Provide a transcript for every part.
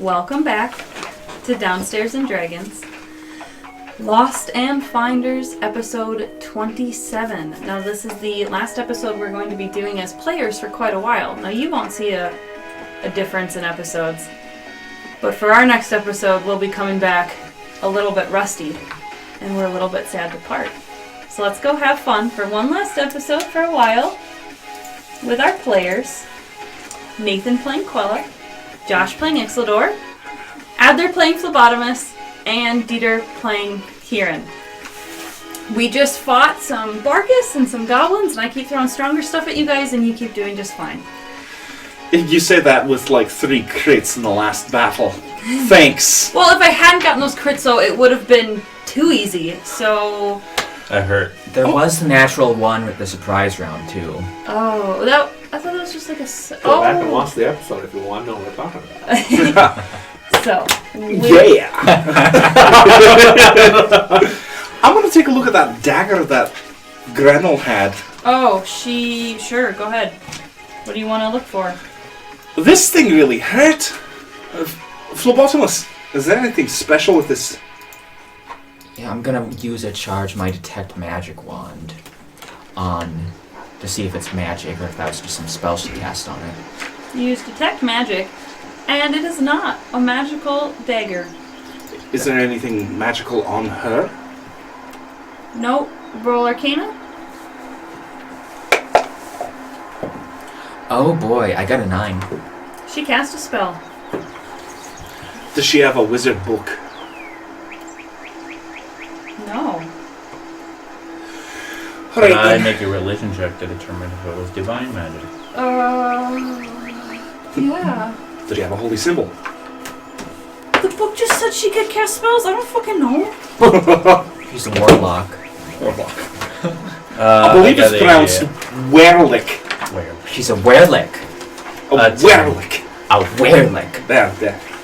Welcome back to Downstairs and Dragons. Lost and Finders, episode 27. Now this is the last episode we're going to be doing as players for quite a while. Now you won't see a difference in episodes, but for our next episode we'll be coming back a little bit rusty, and we're a little bit sad to part. So let's go have fun for one last episode for a while with our players. Nathan playing Quella, Josh playing Ixeldor, Adler playing Phlebotomist, and Dieter playing Kieran. We just fought some Barkus and some Goblins, and I keep throwing stronger stuff at you guys, and you keep doing just fine. You say that with like 3 crits in the last battle. Thanks. Well, if I hadn't gotten those crits, though, it would have been too easy, so... That hurt. There was the natural one with the surprise round, too. Oh, I thought that was just like a... Go back and watch the episode if you want to know what we're talking about. So, Yeah! I'm gonna take a look at that dagger that Grenell had. Oh, sure, go ahead. What do you want to look for? This thing really hurt. Phlebotomist, is there anything special with this? Yeah, I'm gonna use a charge my detect magic wand to see if it's magic or if that was just some spells to cast on it. You use Detect Magic, and it is not a magical dagger. Is there anything magical on her? Nope. Roll Arcana? Oh boy, I got a 9. She cast a spell. Does she have a wizard book? No. Can Right, I then. make a religion check to determine if it was divine magic? Yeah. Does she have a holy symbol? The book just said she could cast spells. I don't fucking know. She's a warlock. I believe it's pronounced werlick. Where? She's a werelick. A werlick. A werelick There.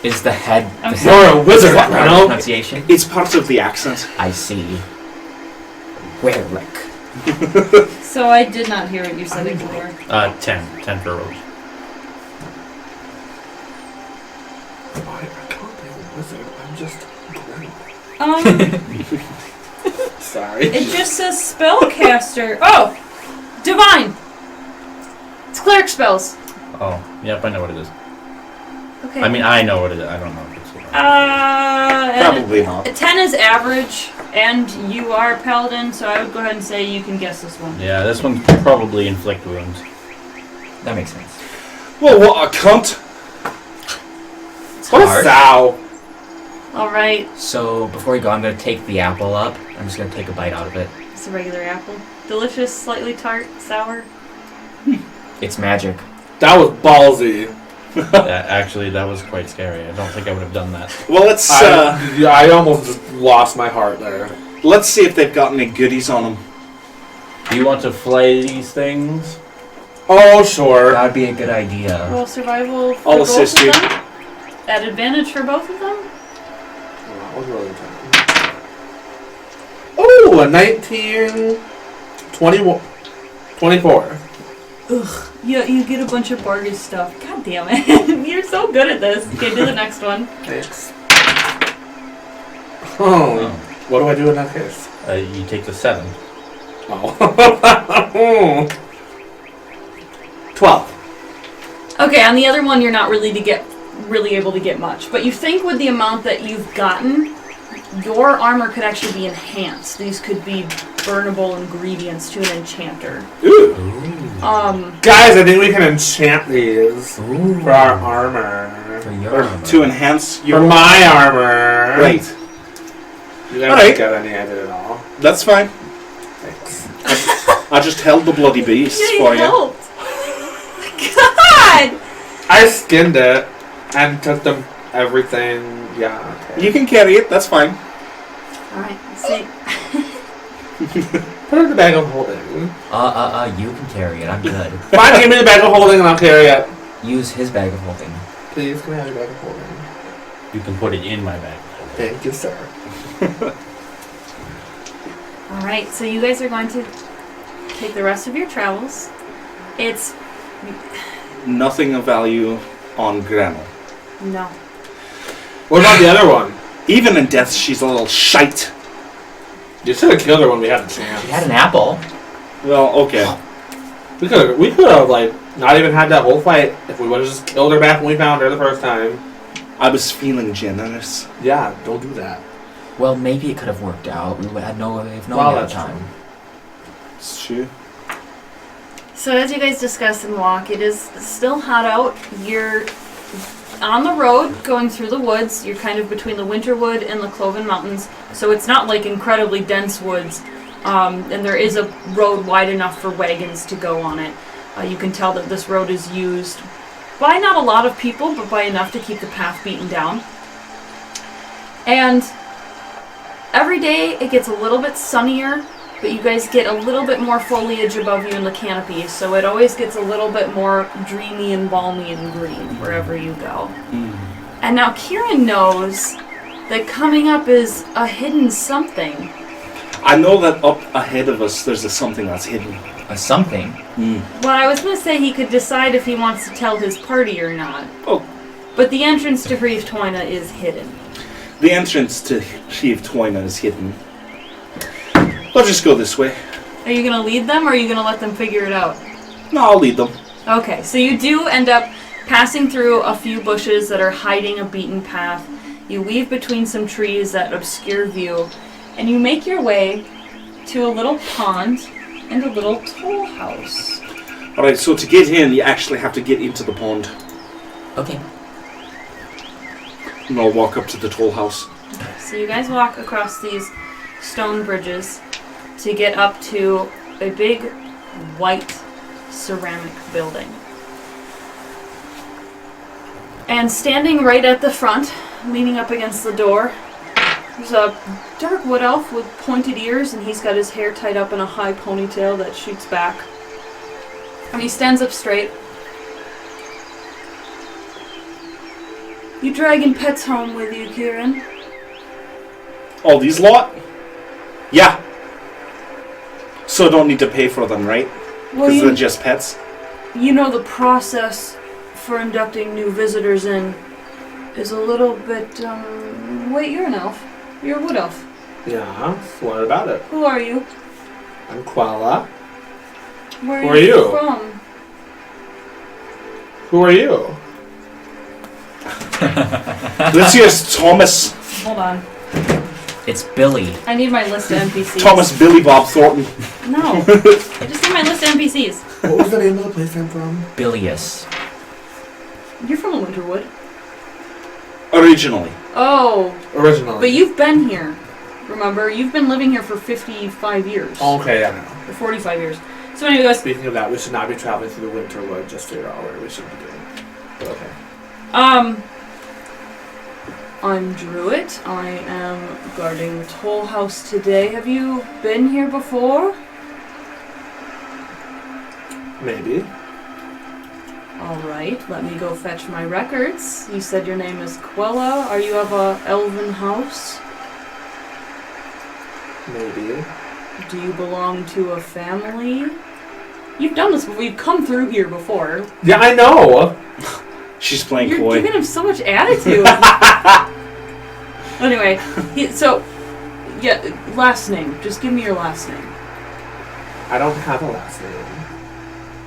is the head. I'm the sorry. You're a wizard, What Renault. pronunciation? It's part of the accent. I see. Werelick. So I did not hear what you said before. 10. 10 for Rose. I can't be a wizard. I'm just great. Sorry. It just says spellcaster. Oh! Divine! It's cleric spells. Oh, yep, I know what it is. Okay. I mean, I know what it is. I don't know if it's divine. Probably not. 10 is average, and you are a paladin, so I would go ahead and say you can guess this one. Yeah, this one's probably inflict wounds. That makes sense. Well, what a cunt. It's What a hard. sow. Alright, So before we go, I'm gonna take the apple up. I'm just gonna take a bite out of it. it's a regular apple. Delicious, slightly tart, sour. It's magic. That was ballsy. Actually, that was quite scary. I don't think I would have done that. Well, let's I almost just lost my heart there. let's see if they've got any goodies on them. Do you want to flay these things? Oh, sure. That'd be a good idea. Roll survival for I'll both assist of you. them. At advantage for both of them. That was really tough. Oh, a 19... 21... 24. Ugh. You get a bunch of Bargus stuff. God damn it. You're so good at this. Okay, do the next one. Thanks. Oh. What do I do in that case? You take the 7. Oh. 12. Okay, on the other one you're not really able to get much. But you think with the amount that you've gotten, your armor could actually be enhanced. These could be burnable ingredients to an enchanter. Ooh. Guys, I think we can enchant these Ooh. for our armor. For your Or armor. to enhance your... For my armor. Right. You guys Alright. don't get any idea at all. That's fine. Thanks. I just held the bloody beasts Yeah, for you you. helped. God! I skinned it and took them everything. Yeah. Okay. You can carry it, that's fine. Alright, let's see. Put it in the bag of holding. You can carry it. I'm good. Fine, give me the bag of holding and I'll carry it. Use his bag of holding. Please, can I have the bag of holding? You can put it in my bag. Thank you, sir. Alright, so you guys are going to take the rest of your travels. It's... Nothing of value on Grenell. No. What about the other one? Even in death, she's a little shite. You should have killed her when we had the chance. She had an apple. Well, okay. We could have like not even had that whole fight if we would have just killed her back when we found her the first time. I was feeling generous. Yeah, don't do that. Well, maybe it could have worked out. We had no way of knowing Well, at the that's time. It's true. So as you guys discuss and walk, it is still hot out. You're on the road going through the woods. You're kind of between the Winterwood and the Cloven Mountains, so it's not like incredibly dense woods. And there is a road wide enough for wagons to go on it. You can tell that this road is used by not a lot of people, but by enough to keep the path beaten down. And every day it gets a little bit sunnier, but you guys get a little bit more foliage above you in the canopy, so it always gets a little bit more dreamy and balmy and green wherever you go. And now Kieran knows that coming up is a hidden something. I know that up ahead of us, there's a something that's hidden. A something. Well, I was going to say he could decide if he wants to tell his party or not. Oh, But the entrance to Hrive Toina is hidden. the entrance to Hrive Toina is hidden. I'll just go this way. Are you going to lead them, or are you going to let them figure it out? No, I'll lead them. Okay, so you do end up passing through a few bushes that are hiding a beaten path. You weave between some trees that obscure view, and you make your way to a little pond and a little toll house. Alright, so to get in, you actually have to get into the pond. Okay. And I'll walk up to the toll house. So you guys walk across these stone bridges to get up to a big white ceramic building. And standing right at the front, leaning up against the door, there's a dark wood elf with pointed ears, and he's got his hair tied up in a high ponytail that shoots back. And he stands up straight. You dragging pets home with you, Kieran? All these lot? Yeah. So I don't need to pay for them, right? Well, Because they're just pets? you know the process for inducting new visitors in is a little bit, wait, you're an elf. You're a wood elf. Yeah, what about it? Who are you? I'm Quella. Where Who are you? from? Who are you? Let's hear Thomas. Hold on. It's Billy. I need my list of NPCs. Thomas Billy Bob Thornton. No. I just need my list of NPCs. What was the name of the place I'm from? Bilious. You're from Winterwood. Originally. Oh, Originally. but you've been here. Remember, you've been living here for 55 years. Okay, I know. Or 45 years. So anyway, guys, Speaking of that, we should not be traveling through the Winterwood. Just figure out where we should be doing. But okay. I'm Druid. I am guarding the toll house today. Have you been here before? Maybe. Alright, let me go fetch my records. You said your name is Quella. Are you of a elven house? Maybe. Do you belong to a family? You've done this before. You've come through here before. Yeah, I know. She's playing You're coy. giving him so much attitude. Anyway, last name. Just give me your last name. I don't have a last name.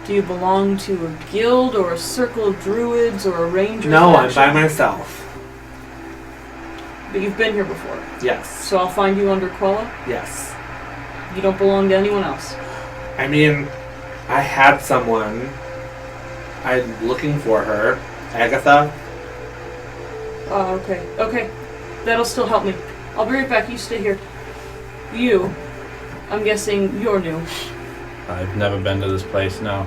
Do you belong to a guild or a circle of druids or a ranger? No, I'm faction? by myself. But you've been here before. Yes. So I'll find you under Quella? Yes. You don't belong to anyone else? I mean, I had someone. I'm looking for her. Agatha. Oh, okay. Okay. That'll still help me. I'll be right back. You stay here. You. I'm guessing you're new. I've never been to this place, no.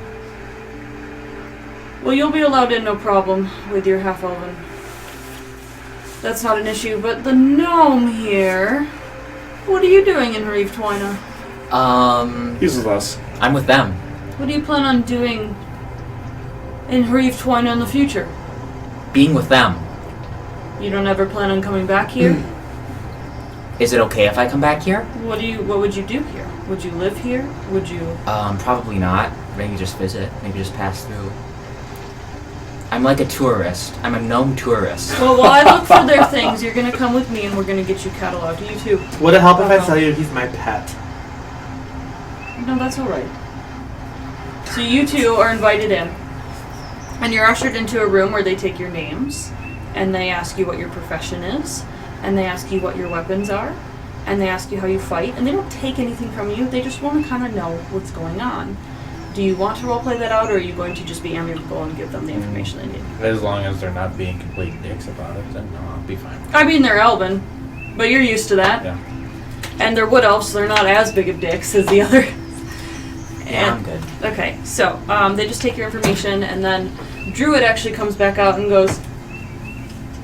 Well, you'll be allowed in, no problem, with your half-elven. That's not an issue, but the gnome here... What are you doing in Hrive Toina? He's with us. I'm with them. What do you plan on doing in Hrive Toina in the future? Being with them. You don't ever plan on coming back here? Is it okay if I come back here? What would you do here? Would you live here? Would you... Probably not. Maybe just visit. Maybe just pass through. I'm like a tourist. I'm a gnome tourist. Well, while I look for their things, you're gonna come with me and we're gonna get you cataloged. You too. Would it help if I tell you he's my pet? No, that's alright. So you two are invited in. And you're ushered into a room where they take your names. And they ask you what your profession is. And they ask you what your weapons are. And they ask you how you fight. And they don't take anything from you. They just want to kind of know what's going on. Do you want to roleplay that out, or are you going to just be amicable and give them the information they need? As long as they're not being complete dicks about it, then no, I'll be fine. I mean, they're elven, but you're used to that. Yeah. And they're wood elves, so they're not as big of dicks as the other. Yeah, I'm good. Okay, so they just take your information, and then Druid actually comes back out and goes,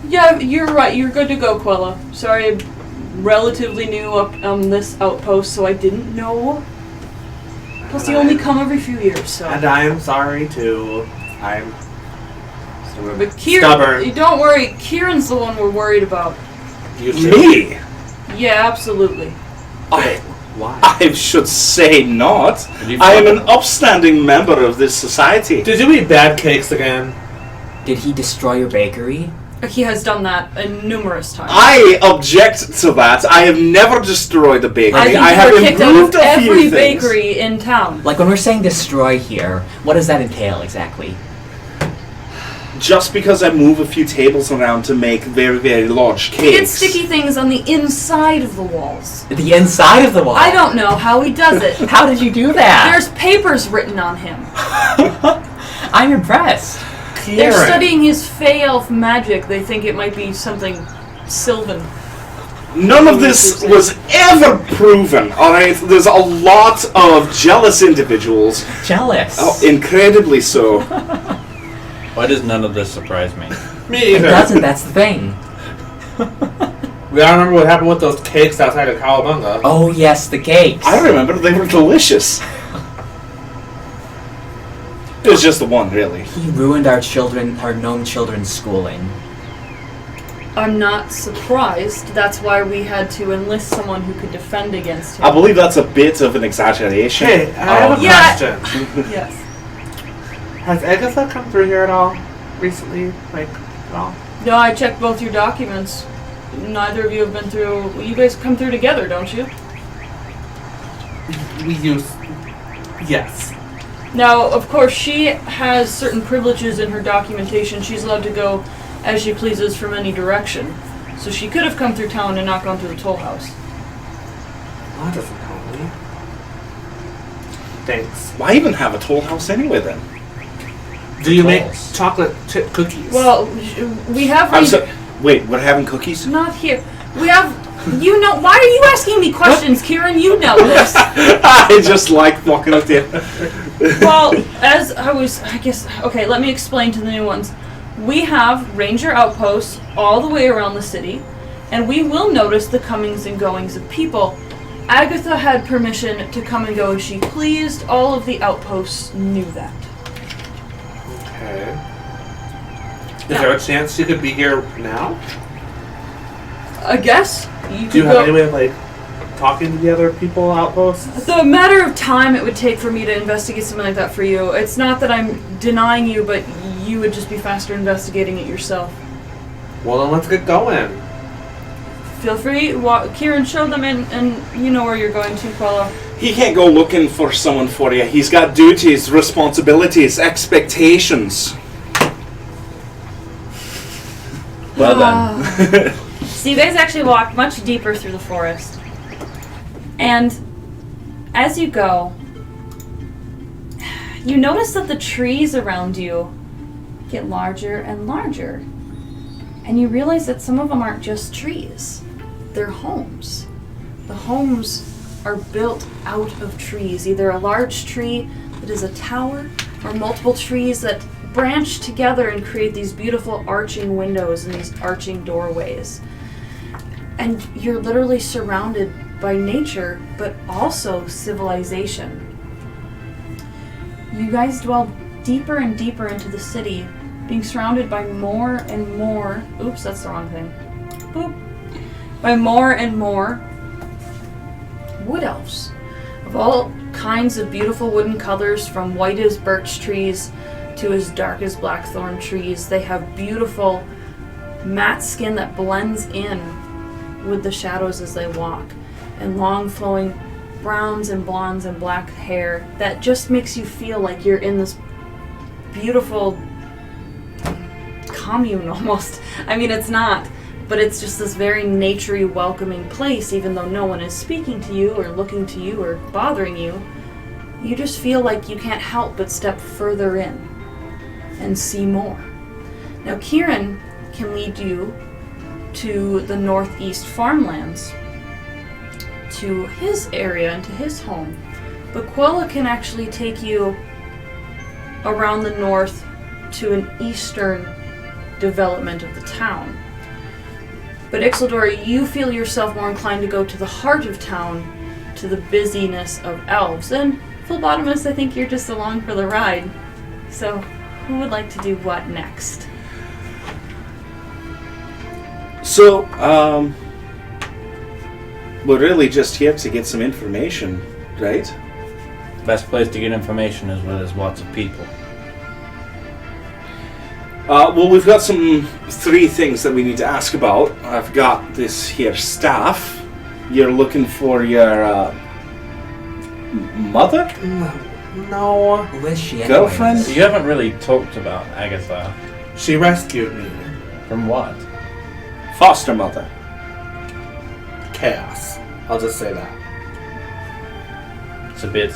"Yeah, you're right. You're good to go, Quella. Sorry, I'm relatively new up on this outpost, so I didn't know. Plus, you only come every few years, so." And I am sorry too. I'm But Kieran, stubborn. don't worry. Kieran's the one we're worried about. You too. Me? Yeah, absolutely. Why? I should say not. Did you I am find- an upstanding member of this society. Did you eat bad cakes again? Did he destroy your bakery? He has done that numerous times. I object to that. I have never destroyed a bakery. I think I you have were kicked out improved of a few every things. bakery in town. Like, when we're saying destroy here, what does that entail exactly? Just because I move a few tables around to make very, very large He cakes. gets sticky things on the inside of the walls. The inside of the wall. I don't know how he does it. How did you do that? There's papers written on him. I'm impressed. They're Kieran. studying his Fey Elf magic. They think it might be something Sylvan. None of this was ever proven, alright? There's a lot of jealous individuals. Jealous. Oh, incredibly so. Why does none of this surprise me? Me It either. doesn't, that's the thing. We all remember what happened with those cakes outside of Cowabunga. Oh, yes, the cakes. I remember they were delicious. It was just the one, really. He ruined our gnome children's schooling. I'm not surprised. That's why we had to enlist someone who could defend against him. I believe that's a bit of an exaggeration. Hey, I have a Yeah. question. Yes. Has Agatha come through here at all recently? Like, at all? No, I checked both your documents. Neither of you have been through. You guys come through together, don't you? We use. Yes. Now, of course, she has certain privileges in her documentation. She's allowed to go as she pleases from any direction. So she could have come through town and not gone through the toll house. Well, that doesn't help me. Thanks. Why even have a toll house anyway, then? Do you make Tolls. chocolate chip cookies? Well, we have. I'm so... Wait, we're having cookies? Not here. We have. You know. Why are you asking me questions, Kieran? You know this. I just like fucking with you. Well, as I was, I guess. Okay, let me explain to the new ones. We have ranger outposts all the way around the city, and we will notice the comings and goings of people. Agatha had permission to come and go as she pleased. All of the outposts knew that. Okay. Is there a chance she could be here now? I guess you could Do you have go. any way of, like, talking to the other people outposts? The matter of time it would take for me to investigate something like that for you. It's not that I'm denying you, but you would just be faster investigating it yourself. Well, then let's get going. Feel free. Kieran, show them in, and you know where you're going to, Quella. He can't go looking for someone for you. He's got duties, responsibilities, expectations. Well done. So you guys actually walk much deeper through the forest. And as you go, you notice that the trees around you get larger and larger. And you realize that some of them aren't just trees. They're homes. The homes are built out of trees. Either a large tree that is a tower, or multiple trees that branch together and create these beautiful arching windows and these arching doorways. And you're literally surrounded by nature, but also civilization. You guys dwell deeper and deeper into the city, being surrounded by more and more... Oops, that's the wrong thing. Boop. By more and more wood elves of all kinds of beautiful wooden colors, from white as birch trees to as dark as blackthorn trees. They have beautiful matte skin that blends in with the shadows as they walk, and long flowing browns and blondes and black hair that just makes you feel like you're in this beautiful commune almost. I mean, it's not, but it's just this very naturey, welcoming place. Even though no one is speaking to you or looking to you or bothering you, you just feel like you can't help but step further in and see more. Now, Kieran can lead you to the northeast farmlands, to his area and to his home. But Quella can actually take you around the north to an eastern development of the town. But Ixeldor, you feel yourself more inclined to go to the heart of town, to the busyness of elves. And Phlebotomus, I think you're just along for the ride. So, who would like to do what next? So, we're really just here to get some information, right? Best place to get information is where there's lots of people. Well, we've got three things that we need to ask about. I've got this here staff. You're looking for your mother? No. Who is she? Girlfriend? You haven't really talked about Agatha. She rescued me. From what? Foster mother. Chaos. I'll just say that. It's a bit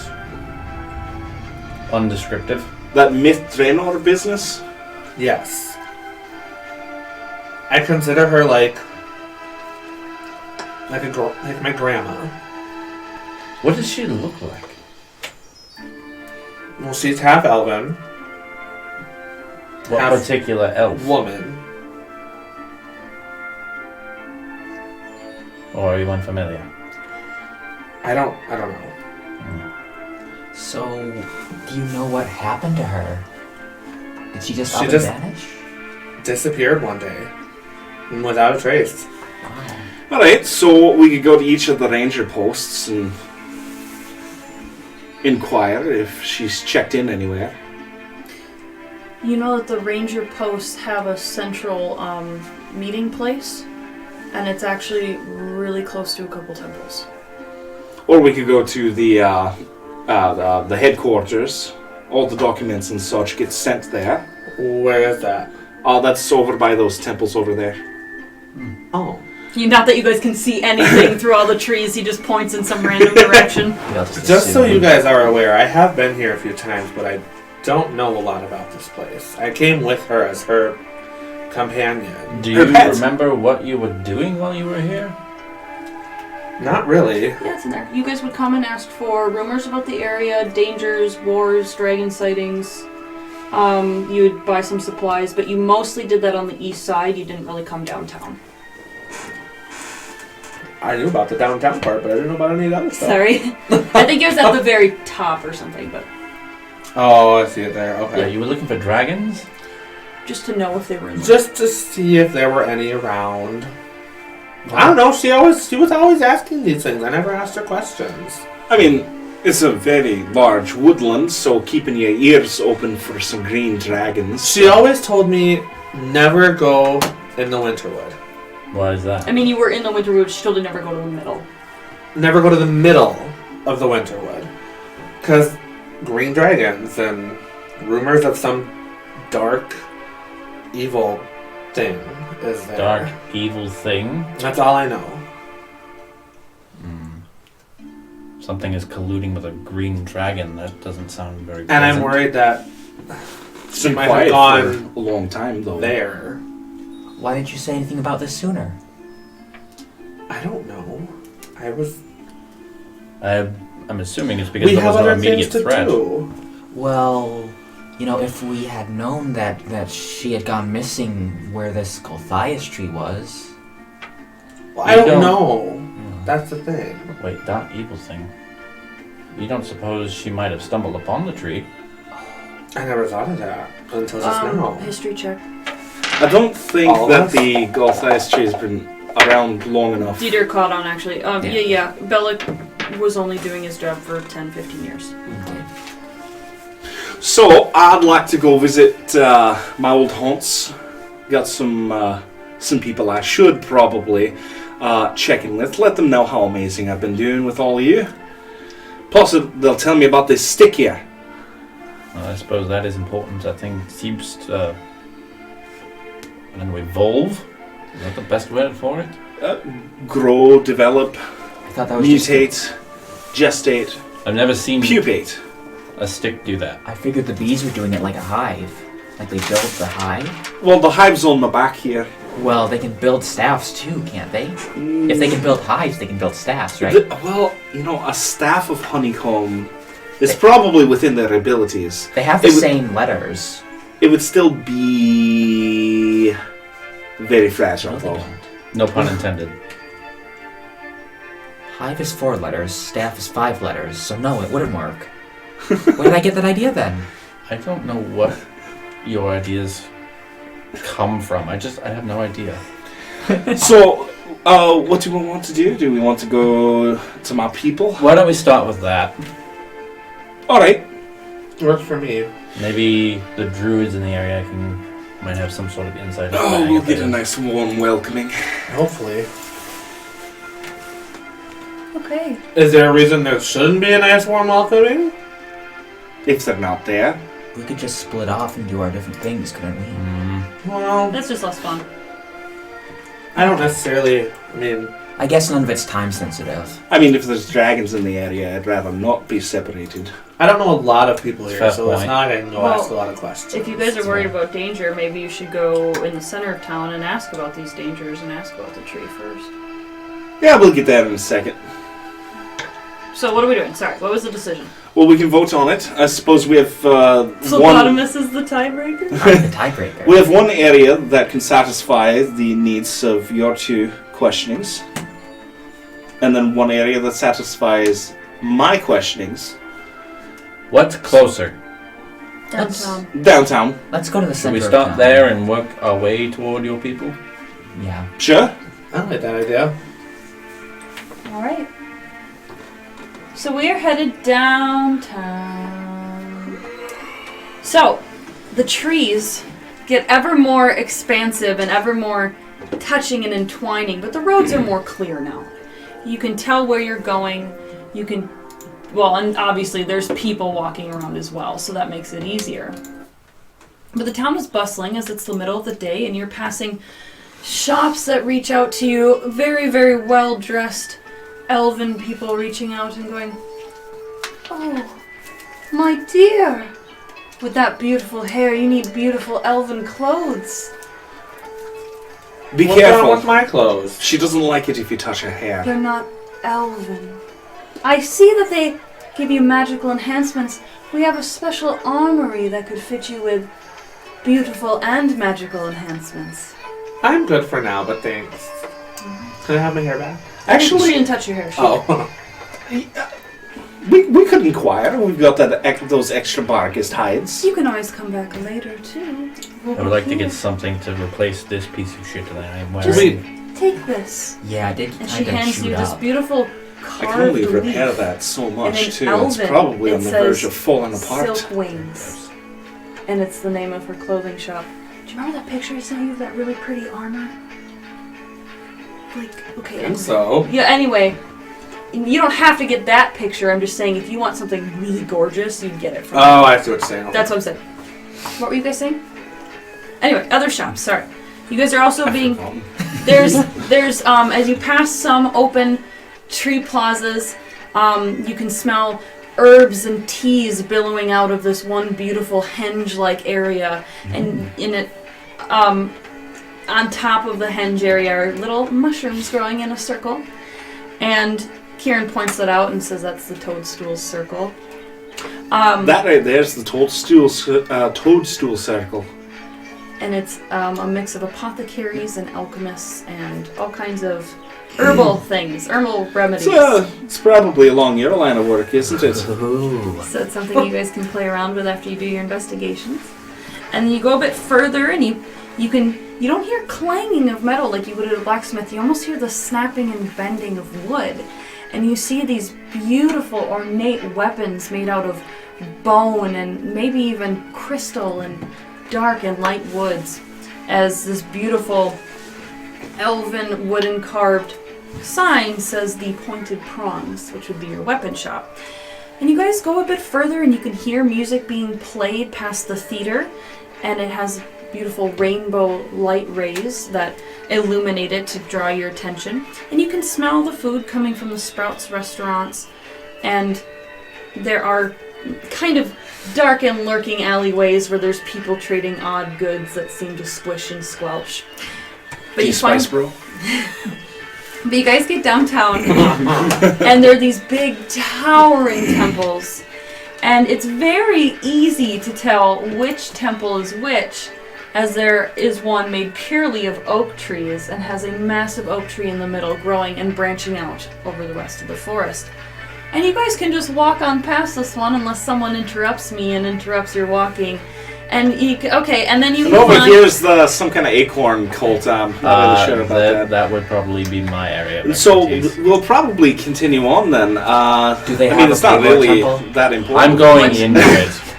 undescriptive. That myth Draenor business? Yes. I consider her like my grandma. What does she look like? Well, she's half elven. What Half particular elf? woman. Or are you unfamiliar? I don't know. So, do you know what happened to her? Did she just vanish? Disappeared one day. And without a trace. Wow. Alright, so we could go to each of the ranger posts and inquire if she's checked in anywhere. You know that the ranger posts have a central meeting place, and it's actually really close to a couple temples. Or we could go to the headquarters. All the documents and such get sent there. Where is that? That's over by those temples over there. Oh. Not that you guys can see anything through all the trees, he just points in some random direction. Just so you guys are aware, I have been here a few times, but I don't know a lot about this place. I came with her as her companion. Do you remember what you were doing while you were here? Not really. Yeah, it's in there. You guys would come and ask for rumors about the area, dangers, wars, dragon sightings. You would buy some supplies, but you mostly did that on the east side. You didn't really come downtown. I knew about the downtown part, but I didn't know about any of the other stuff. Sorry. I think it was at the very top or something, but Oh, I see it there. Okay. Yeah, you were looking for dragons? just to know if they were in there. Just to see if there were any around. I don't know. She was always asking these things. I never asked her questions. I mean, it's a very large woodland, so keeping your ears open for some green dragons. She always told me never go in the Winterwood. Why is that? I mean, you were in the Winterwood, she told you never go to the middle. Never go to the middle of the Winterwood. Because green dragons and rumors of some dark, evil thing is there. Dark, evil thing? That's all I know. Something is colluding with a green dragon. That doesn't sound very And I'm pleasant. worried that It's she been might quiet have gone for a long time, though. there. Why didn't you say anything about this sooner? I don't know. I was... I'm assuming it's because We there have was no other things immediate to threat. do. Well, if we had known that she had gone missing where this Golthias tree was... Well, I don't know. That's the thing. Wait, dark evil thing. You don't suppose she might have stumbled upon the tree? I never thought of that until just now. History check. I don't think All of that us? the Golthias tree has been around long enough. Dieter caught on, actually. Yeah. Yeah. Bellic was only doing his job for 10, 15 years. So, I'd like to go visit my old haunts. Got some people I should probably check in with. Let them know how amazing I've been doing with all of you. Plus, they'll tell me about this stick here. Well, I suppose that is important. That thing seems to evolve. Is that the best word for it? Grow, develop, I thought that was mutate, gestate, I've never seen pupate. a stick do that. I figured the bees were doing it like a hive. Like they built the hive. Well, the hive's on the back here. Well, they can build staffs too, can't they? If they can build hives, they can build staffs, right? A staff of honeycomb is probably within their abilities. They have the same letters. It would still be very fragile, No, they though. don't. No pun intended. Hive is 4 letters, staff is 5 letters, so no, it wouldn't work. Where did I get that idea then? I don't know what your ideas come from. I have no idea. So, what do we want to do? Do we want to go to my people? Why don't we start with that? Alright. Works for me. Maybe the druids in the area might have some sort of insight. Oh, we'll get a nice warm welcoming. Hopefully. Okay. Is there a reason there shouldn't be a nice warm welcoming? If they're not there. We could just split off and do our different things, couldn't we? Well, That's just less fun. I don't necessarily. I mean, I guess none of it's time sensitive. I mean, if there's dragons in the area, I'd rather not be separated. I don't know a lot of people here, Fair so it's point. not going to go Well, ask a lot of questions. If you guys are worried about danger, maybe you should go in the center of town and ask about these dangers and ask about the tree first. Yeah, we'll get that in a second. So what are we doing? Sorry, what was the decision? Well, we can vote on it. I suppose we have Phlebotomist is the tiebreaker? I'm the tiebreaker. We have one area that can satisfy the needs of your 2 questionings. And then one area that satisfies my questionings. What's closer? Downtown. Downtown. Let's go to the Should center we of start town. there and work our way toward your people? Yeah. Sure. I like that idea. Alright. So we are headed downtown. So, the trees get ever more expansive and ever more touching and entwining, but the roads are more clear now. You can tell where you're going. You can, well, and obviously there's people walking around as well, so that makes it easier. But the town is bustling as it's the middle of the day, and you're passing shops that reach out to you, very, very well-dressed elven people reaching out and going, "Oh, my dear, with that beautiful hair, you need beautiful elven clothes." Be What's wrong careful. with my clothes? She doesn't like it if you touch her hair. They're not elven. I see that they give you magical enhancements. We have a special armory that could fit you with beautiful and magical enhancements. I'm good for now, but thanks. Can I have my hair back? She Actually, didn't touch your hair. Oh. we could inquire. We've got those extra barkist hides. You can always come back later, too. We'll I would like to be get here. something to replace this piece of shit that I am Just wearing. take this. Yeah, I did And she kind of hands shoot you this up. beautiful I carved can only repair leaf. that so And much, in too. Elven, It's probably it on the verge says of falling apart. Silk Wings. And it's the name of her clothing shop. Do you remember that picture I sent you of that really pretty armor? Like, okay. I think so. Yeah, anyway. You don't have to get that picture. I'm just saying if you want something really gorgeous, you can get it from her. Oh, I see what you're saying. That's what I'm saying. What were you guys saying? Anyway, other shops, sorry. You guys are also being... There's as you pass some open tree plazas, you can smell herbs and teas billowing out of this one beautiful henge-like area. And in it, on top of the henge area are little mushrooms growing in a circle. And Kieran points that out and says that's the toadstool circle. That right there's the toadstool circle. And it's a mix of apothecaries and alchemists and all kinds of herbal things, herbal remedies. So, it's probably along your line of work, isn't it? Ooh. So it's something you guys can play around with after you do your investigations. And then you go a bit further and you don't hear clanging of metal like you would at a blacksmith. You almost hear the snapping and bending of wood. And you see these beautiful ornate weapons made out of bone and maybe even crystal and dark and light woods, as this beautiful elven wooden carved sign says the Pointed Prongs, which would be your weapon shop. And you guys go a bit further and you can hear music being played past the theater, and it has beautiful rainbow light rays that illuminate it to draw your attention. And you can smell the food coming from the Sprouts restaurants, and there are kind of dark and lurking alleyways where there's people trading odd goods that seem to squish and squelch. But you Spice Bro. But you guys get downtown, and there are these big towering temples, and it's very easy to tell which temple is which, as there is one made purely of oak trees and has a massive oak tree in the middle growing and branching out over the rest of the forest. And you guys can just walk on past this one unless someone interrupts me and interrupts your walking. And you and then you And over here's some kind of acorn cult. I'm not really sure about that. That would probably be my area of So expertise. we'll probably continue on then. Do they I have mean, a it's not Playboy really temple? that important. I'm going into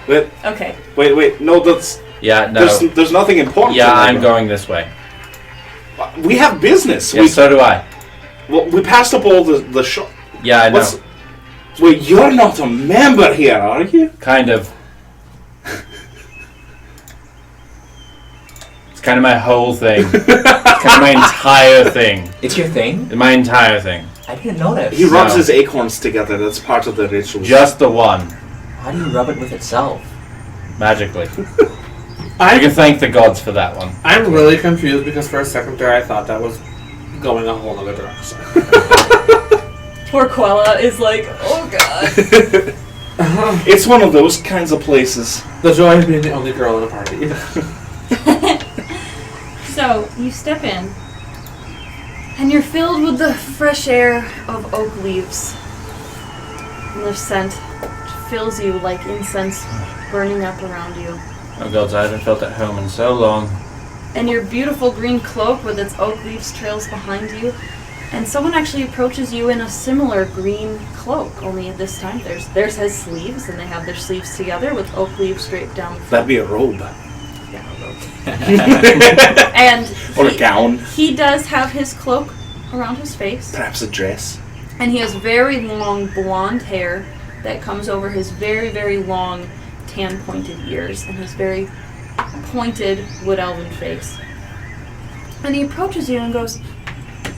it. Okay. Wait. No, that's Yeah, no. there's nothing important. Yeah, to I'm remember. going this way. We have business. Yeah, so do I. We passed up all the shop. Yeah, I know. Wait, you're not a member here, are you? Kind of. It's kind of my whole thing. It's kind of my entire thing. It's your thing? My entire thing. I didn't notice. He rubs No. his acorns together. That's part of the ritual. Just the one. How do you rub it with itself? Magically. You can thank the gods for that one. I'm really confused because for a second there I thought that was going a whole other direction. Poor Quella is like, oh god. It's one of those kinds of places. The joy of being the only girl in a party. So, you step in, and you're filled with the fresh air of oak leaves. And the scent fills you like incense burning up around you. Oh gods, I haven't felt at home in so long. And your beautiful green cloak with its oak leaves trails behind you. And someone actually approaches you in a similar green cloak, only this time theirs has sleeves, and they have their sleeves together with oak leaves draped down. That'd be a robe. Yeah, a robe. And Or a gown. he does have his cloak around his face, Perhaps a dress. and he has very long blonde hair that comes over his very, very long tan-pointed ears and his very pointed wood elven face. And he approaches you and goes,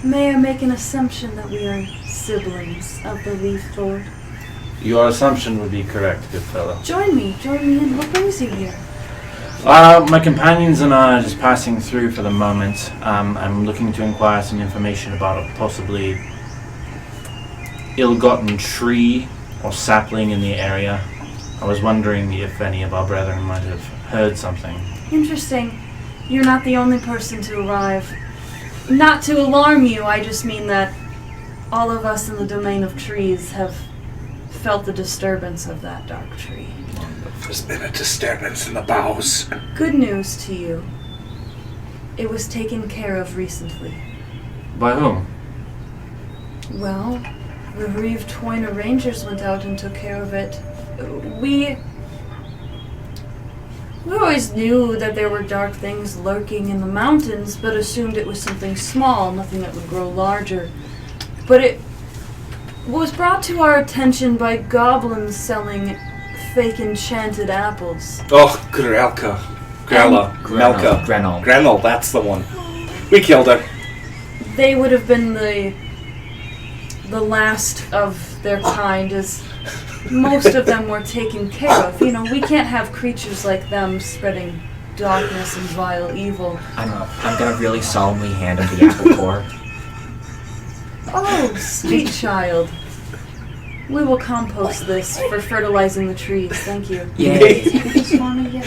"May I make an assumption that we are siblings of the Leaf Lord? Your assumption would be correct, good fellow. Join me in. What brings you here?" My companions and I are just passing through for the moment. I'm looking to inquire some information about a possibly ill-gotten tree or sapling in the area. I was wondering if any of our brethren might have heard something. Interesting. You're not the only person to arrive. Not to alarm you, I just mean that all of us in the domain of trees have felt the disturbance of that dark tree. There's been a disturbance in the boughs. Good news to you. It was taken care of recently. By whom? Well, the Hrive Toina Rangers went out and took care of it. We always knew that there were dark things lurking in the mountains, but assumed it was something small, nothing that would grow larger. But it was brought to our attention by goblins selling fake enchanted apples. Oh, Grelka. Grella. Melka. Grenel. That's the one. We killed her. They would have been the last of their kind, as most of them were taken care of. You know, we can't have creatures like them spreading darkness and vile evil. I'm gonna really solemnly hand him the apple core. Oh, sweet child. We will compost this for fertilizing the trees. Thank you. Yay. Take this for me, yes.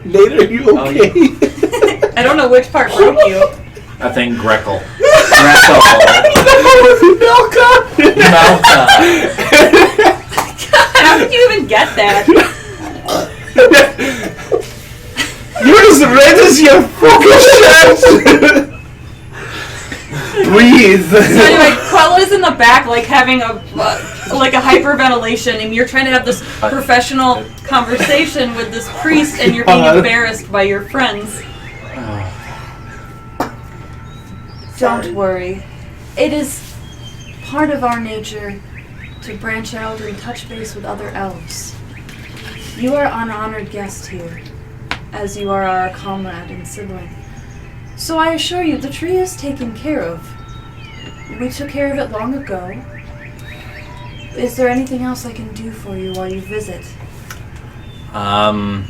Nate, are you okay? I don't know which part broke you. I think Greckle. Gretel. Melka! Malka. How did you even get that? You're as red as your fucking shirt! Breathe! So anyway, Quella's in the back, like having a like a hyperventilation, and you're trying to have this professional conversation with this priest, and you're being embarrassed by your friends. Don't worry. It is part of our nature to branch out and touch base with other elves. You are an honored guest here, as you are our comrade and sibling. So I assure you, the tree is taken care of. We took care of it long ago. Is there anything else I can do for you while you visit? Well,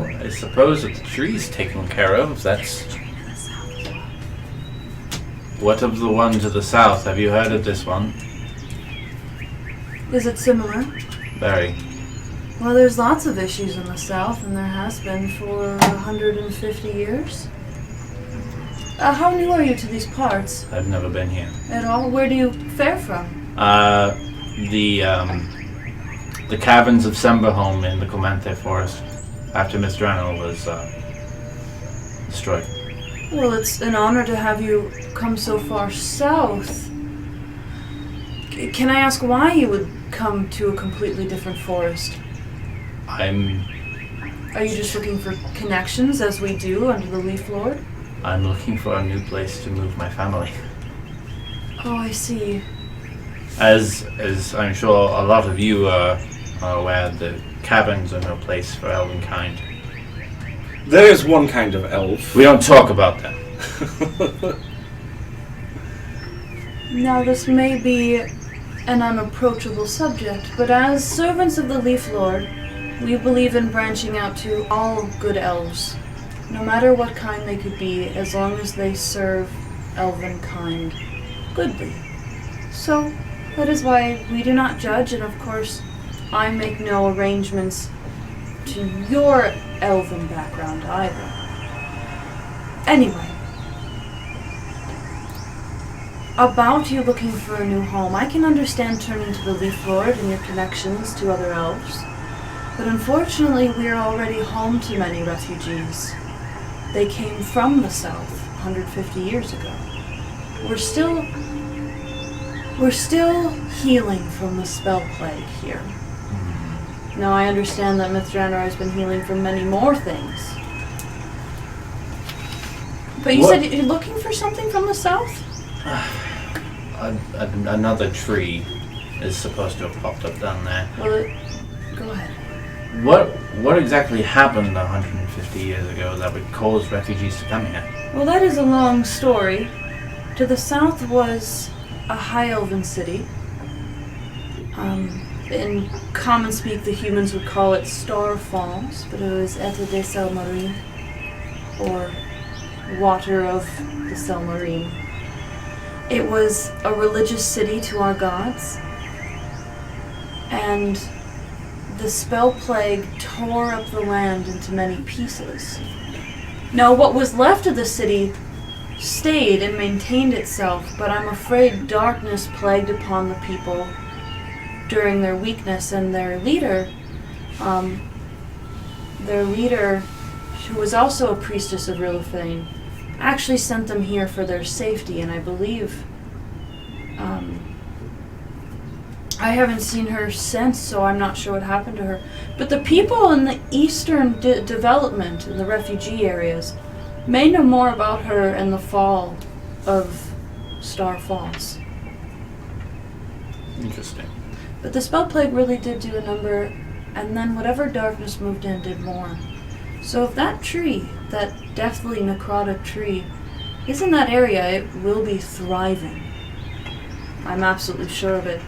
I suppose that the tree's taken care of. That's... What of the one to the south? Have you heard of this one? Is it similar? Very. Well, there's lots of issues in the south, and there has been for 150 years. How new are you to these parts? I've never been here. At all? Where do you fare from? The caverns of Semberholm in the Comanthe forest after Mistrano was destroyed. Well, it's an honor to have you come so far south. Can I ask why you would come to a completely different forest? Are you just looking for connections, as we do under the Leaf Lord? I'm looking for a new place to move my family. Oh, I see. As I'm sure a lot of you are aware, the caverns are no place for elven kind. There is one kind of elf. We don't talk about that. Now, this may be an unapproachable subject, but as servants of the Leaf Lord, we believe in branching out to all good elves, no matter what kind they could be, as long as they serve elven kind goodly. So, that is why we do not judge, and of course, I make no arrangements to your elven background either. Anyway, about you looking for a new home, I can understand turning to the Leaf Lord and your connections to other elves, but unfortunately we are already home to many refugees. They came from the south 150 years ago. We're still healing from the spell plague here. Now I understand that Mithranor has been healing from many more things. But you said you're looking for something from the south? Another tree is supposed to have popped up down there. Well, go ahead. What exactly happened 150 years ago that would cause refugees to come here? Well, that is a long story. To the south was a high elven city. In common speak, the humans would call it Star Falls, but it was Eta de Selmarine, or Water of the Selmarine. It was a religious city to our gods, and the spell plague tore up the land into many pieces. Now, what was left of the city stayed and maintained itself, but I'm afraid darkness plagued upon the people during their weakness, and their leader, who was also a priestess of Rilithane, actually sent them here for their safety, and I believe, I haven't seen her since, so I'm not sure what happened to her. But the people in the eastern development, in the refugee areas, may know more about her and the fall of Star Falls. Interesting. But the spell plague really did do a number, and then whatever darkness moved in did more. So if that tree, that deathly necrotic tree, is in that area, it will be thriving. I'm absolutely sure of it.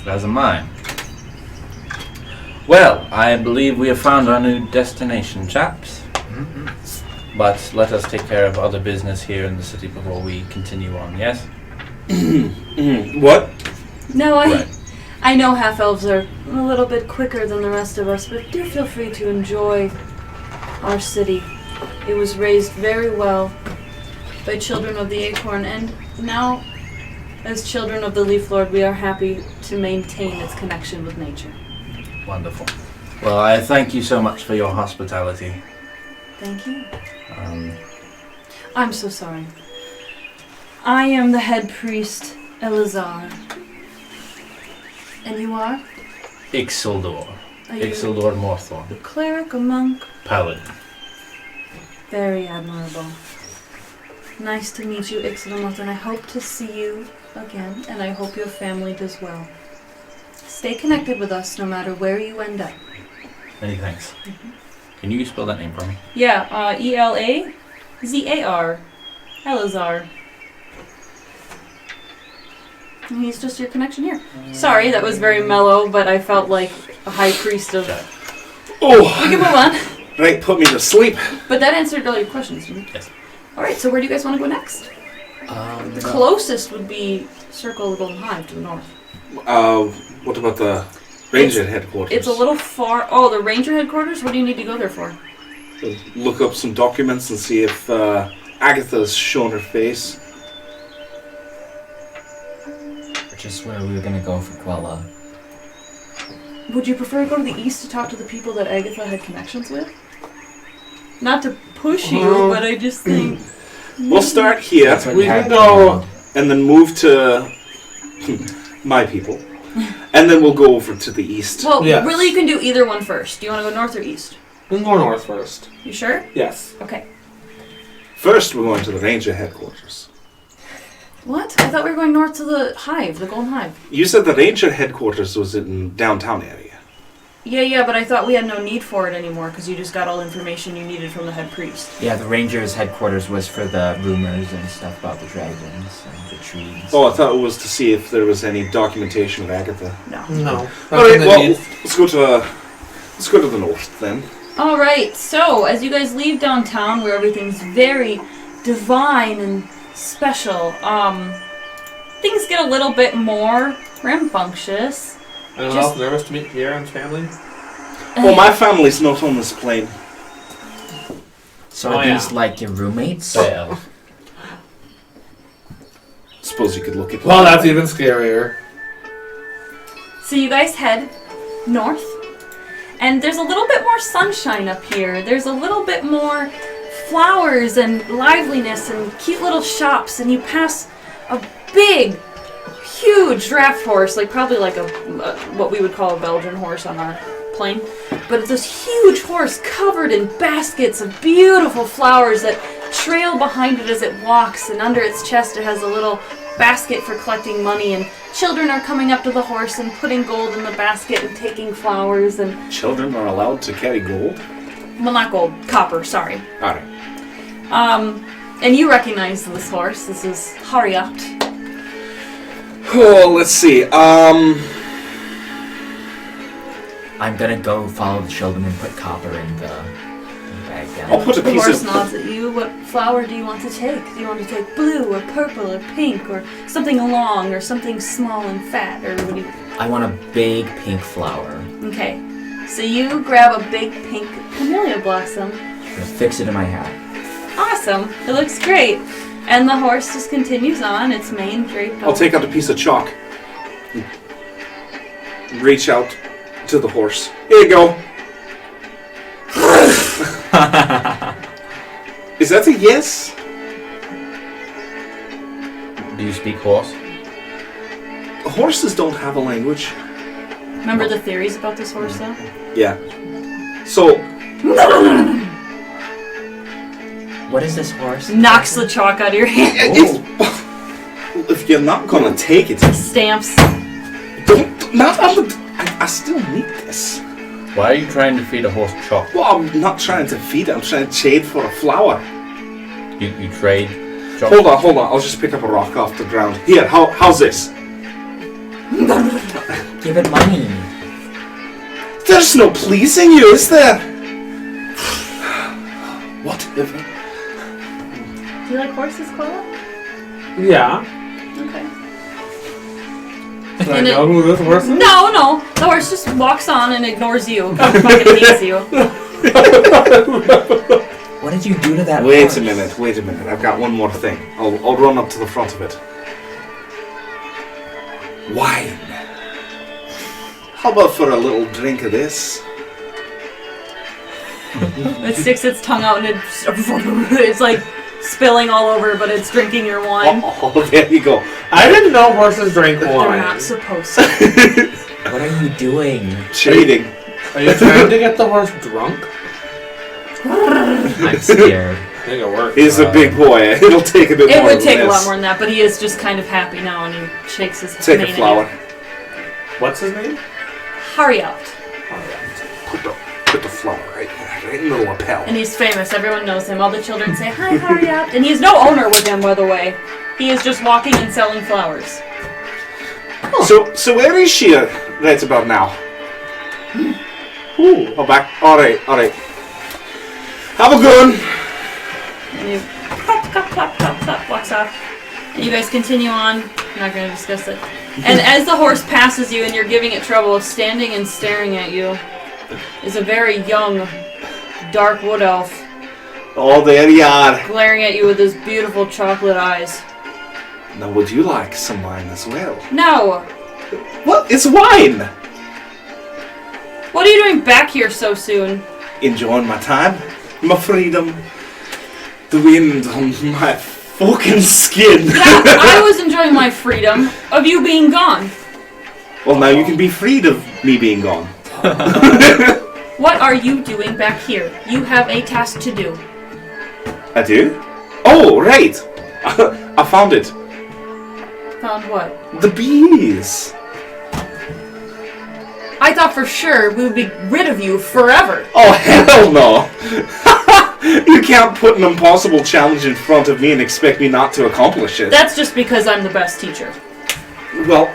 As am I. Well, I believe we have found our new destination, chaps. Mm-hmm. But let us take care of other business here in the city before we continue on, yes? What? No, Right. I know half-elves are a little bit quicker than the rest of us, but do feel free to enjoy our city. It was raised very well by children of the Acorn, and now, as children of the Leaf Lord, we are happy to maintain its connection with nature. Wonderful. Well, I thank you so much for your hospitality. Thank you. I'm so sorry. I am the head priest, Elazar. And you are? Ixildor. Are you Ixildor Morthorn. a cleric, a monk? Paladin. Very admirable. Nice to meet you, Ixildor, and I hope to see you again, and I hope your family does well. Stay connected with us no matter where you end up. Many thanks. Can you spell that name for me? Yeah, Elazar. Elazar. And he's just your connection here. Sorry, that was very mellow, but I felt like a high priest of... Oh! We can move on. Right, put me to sleep. But that answered all your questions, didn't it? Yes. Alright, so where do you guys want to go next? The closest would be Circle of the Golden Hive to the north. What about the Ranger headquarters? It's a little far... Oh, the Ranger headquarters? What do you need to go there for? Look up some documents and see if Agatha's shown her face. Which is where we were gonna go for Quella. Would you prefer to go to the east to talk to the people that Agatha had connections with? Not to push you, but I just think... We'll start here That's what We you can had go. planned. and then move to my people. And then we'll go over to the east. Well, Yes. really you can do either one first. Do you want to go north or east? We can go north first. You sure? Yes. Okay. First, we're going to the Ranger headquarters. What? I thought we were going north to the Hive, the Golden Hive. You said the Ranger headquarters was in downtown area. Yeah, but I thought we had no need for it anymore because you just got all the information you needed from the head priest. Yeah, the Rangers' headquarters was for the rumors and stuff about the dragons and the trees. Oh, I thought it was to see if there was any documentation of Agatha. No. No. All right, well, let's go to the north then. Alright, so as you guys leave downtown where everything's very divine and special, things get a little bit more rambunctious. Anyone else nervous to meet Kieran's family? Well, my family's not on this plane. So are Oh, yeah. these like your roommates? Well, Suppose you could look at. Well, that's even scarier. So you guys head north, and there's a little bit more sunshine up here. There's a little bit more flowers and liveliness and cute little shops, and you pass a big, huge draft horse, like probably like a what we would call a Belgian horse on our plane. But it's this huge horse covered in baskets of beautiful flowers that trail behind it as it walks, and under its chest it has a little basket for collecting money, and children are coming up to the horse and putting gold in the basket and taking flowers, and Children are allowed to carry gold. well, not gold, copper, sorry. All right. And you recognize this horse. This is Hrive. Oh, let's see. I'm gonna go follow the children and put copper in the bag down. I'll put a The piece horse of. nods at you. What flower do you want to take? Do you want to take blue or purple or pink or something long or something small and fat, or what do you... I want a big pink flower. Okay, so you grab a big pink camellia blossom. I'm gonna fix it in my hat. Awesome, it looks great. And the horse just continues on, its mane draped I'll take out a piece of chalk. Reach out to the horse. Here you go. Is that a yes? do you speak horse? Horses don't have a language. Remember the theories about this horse, though? Yeah. So, What is this horse? Knocks the chalk out of your hand. if you're not gonna take it, Stamps. don't. Not on the. I still need this. Why are you trying to feed a horse chalk? Well, I'm not trying to feed it. I'm trying to trade for a flower. You trade chalk? Hold on. I'll just pick up a rock off the ground. Here, how's this? Give it money. There's no pleasing you, is there? Whatever. Do you like horses, Clara? Yeah. Okay. Do I And know who this horse is? No. The horse just walks on and ignores you. Fucking hates you. What did you do to that Wait horse? a minute. I've got one more thing. I'll run up to the front of it. Wine. How about for a little drink of this? It sticks its tongue out and it's like spilling all over, but it's drinking your wine. Oh, there you go. I didn't know horses drank They're wine. not supposed to. What are you doing? Shading. Are you trying to get the horse drunk? I'm scared. I think it works. He's a big boy. It'll take a bit It more would than take a this. lot more than that, but he is just kind of happy now, and he shakes his Take mane a at flower. you. What's his name? Hurry out. Put the flower right here, right in the lapel. And he's famous. Everyone knows him. All the children say, "Hi, hurry up." And he has no owner with him, by the way. He is just walking and selling flowers. So where is she right about now? Ooh. Oh, back. Alright. Have a good one. And he clap, clap, clap, clap, clap, walks off. And you guys continue on. I'm not going to discuss it. And as the horse passes you and you're giving it trouble, standing and staring at you is a very young, dark wood elf, Oh, there you are. glaring at you with his beautiful chocolate eyes. Now, would you like some wine as well? No! What? It's wine! What are you doing back here so soon? Enjoying my time, my freedom, the wind on my fucking skin. Yeah, I was enjoying my freedom of you being gone. Well, now you can be freed of me being gone. What are you doing back here? You have a task to do. I do? Oh, right! I found it. Found what? The bees. I thought for sure we would be rid of you forever. Oh, hell no! You can't put an impossible challenge in front of me and expect me not to accomplish it. That's just because I'm the best teacher. Well,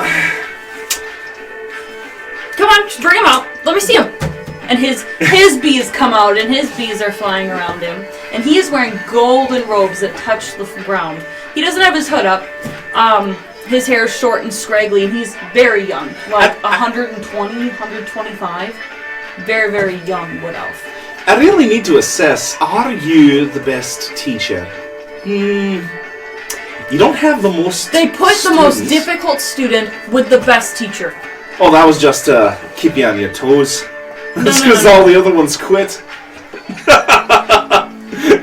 Come on, just bring him out. Let me see him. And his bees come out, and his bees are flying around him. And he is wearing golden robes that touch the ground. He doesn't have his hood up. His hair is short and scraggly, and he's very young. Like 120, 125. Very, very young wood elf. I really need to assess, are you the best teacher? You don't have the most They put the most students. difficult student with the best teacher. Oh, that was just to keep you on your toes. That's no, because no. all the other ones quit.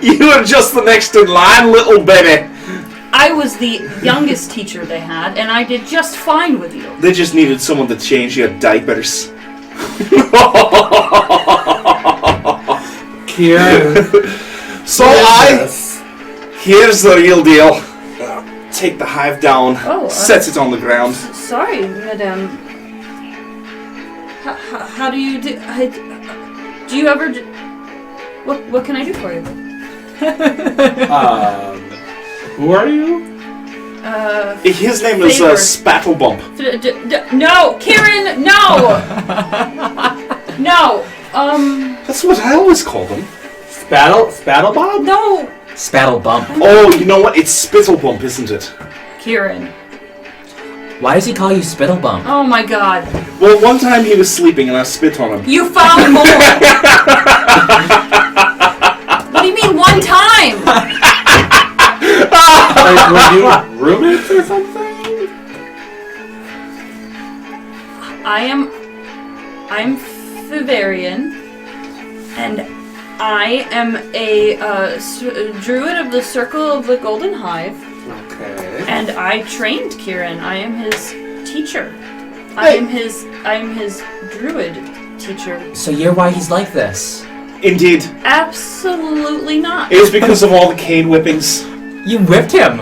You are just the next in line, little baby. I was the youngest teacher they had, and I did just fine with you. They just needed someone to change your diapers. Kieran. So here's the real deal. Take the hive down, Oh, set it on the ground. Sorry, madame. How do you do? Do you ever? What can I do for you? Who are you? His name is Favor. Spattlebump. No, Kieran, no, no. That's what I always called him. Spattlebob? No, Spattle bump. Oh, you know what? It's Spittlebump, isn't it? Kieran. Why does he call you Spittle Bump? Oh my God. Well, one time he was sleeping and I spit on him. You found more. What do you mean one time? Like, were you roommates or something? I'm Vivarian, and I am a druid of the Circle of the Golden Hive, Okay. and I trained Kieran. I am his teacher. I am his druid teacher. So you're why he's like this. Indeed. Absolutely not. It was because of all the cane whippings. You whipped him.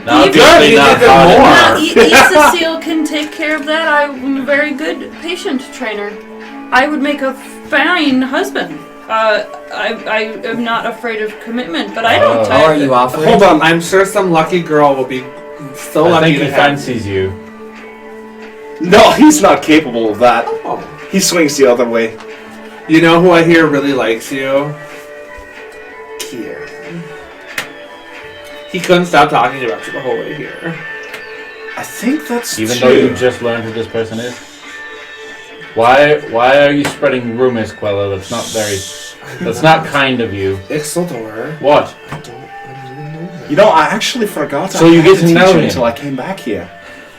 Now You definitely did not even hard more. enough. Cecile can take care of that. I'm a very good patient trainer. I would make a fine husband. I am not afraid of commitment, but I don't. How are you offering? Hold on, I'm sure some lucky girl will be so I lucky think to he have. fancies you. No, he's not capable of that. Oh. He swings the other way. You know who I hear really likes you? Kieran. He couldn't stop talking about you the whole way here. I think that's Even true. though you just learned who this person is. Why are you spreading rumors, Quella? That's not kind of you. Ixildor. What? I don't even know him. You know, I actually forgot. So I you had get to teach know him him. until I came back here.